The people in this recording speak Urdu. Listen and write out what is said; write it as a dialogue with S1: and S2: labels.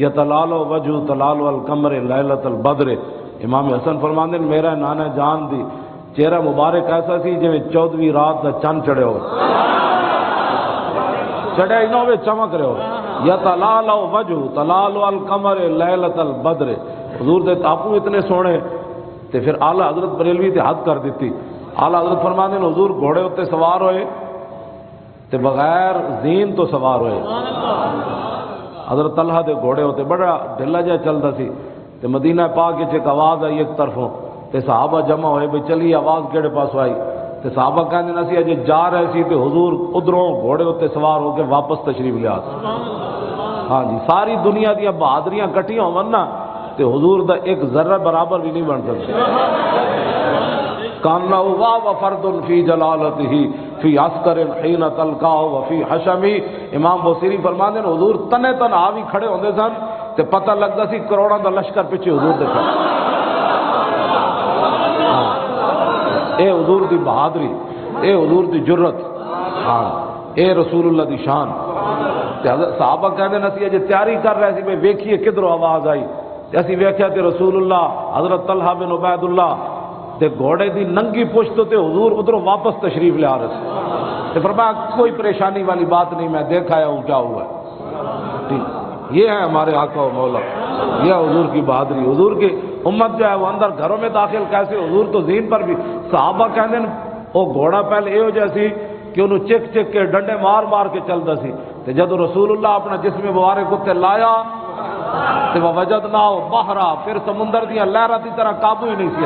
S1: یتلال وجہ تلال القمر لیلۃ البدر۔ امام حسن فرماندے نے میرا نانا جان دی چہرہ مبارک ایسا سی جویں 14ویں رات دا چند چڑھے ہو، چڑھے ہی نہ ہوئے چمک رہے ہو۔ یتلال وجہ تلال القمر لیلۃ البدر۔ حضور دے تاپو اتنے سونے تے پھر اعلیٰ حضرت بریلوی تے حد کر دیتی۔ اعلیٰ حضرت فرماندے نے حضور گھوڑے اتنے سوار ہوئے تے بغیر زین تو سوار ہوئے۔ حضرت طلحہ دے گھوڑے ہوتے بڑا ڈھلا جہا چلتا سی تے مدینہ پاک وچ ایک آواز آئی ایک طرفوں تے صحابہ جمع ہوئے بھئی چلی آواز کیڑے پاسوں آئی تے صحابہ کہندے نا سی اجے جا رہے سی تے حضور ادھروں گھوڑے ہوتے سوار ہو کے واپس تشریف لیا۔ ہاں جی، ساری دنیا دیا بہادریاں کٹھیاں ہون نا تے حضور دا ایک ذرہ برابر بھی نہیں بن سکتے۔ کان وا وفرد فی جلالتہ فی عسکر حین تلقاہ وفی حشمی۔ امام بوصیری فرماندے ہیں حضور تنے تن آوی کھڑے ہوندے سن تے پتہ لگدا سی کروڑاں دا لشکر پیچھے حضور دے کھڑے۔ اے حضور دی بہادری، اے حضور دی جرت، ہاں اے رسول اللہ دی شان۔ تے حضرت صحابہ کہندے نا سی اجے تیاری کر رہے سی بھئی ویکھیے کدھروں آواز آئی تے اسی ویکھیا تے رسول اللہ حضرت طلحہ بن عبید اللہ تے گھوڑے دی ننگی پشت تے حضور ادھروں واپس تشریف لے آ رہے تھے۔ تے فرمایا کوئی پریشانی والی بات نہیں، میں دیکھ آیا ہوں کیا ہوا ہے۔ ٹھیک، یہ ہے ہمارے آقا و مولا، یہ حضور کی بہادری۔ حضور کی امت جو ہے وہ اندر گھروں میں داخل کیسے، حضور تو زین پر بھی۔ صحابہ کہندے ہیں وہ گھوڑا پہلے یہ ہو جیسی کہ انہوں چک چک کے ڈنڈے مار مار کے چلتا سی تے جدو رسول اللہ اپنا جسم مبارک اتنے لایا تے وجدناہ بحرا، پھر سمندر دیا لہراں دی طرح قابو ہی نہیں سی۔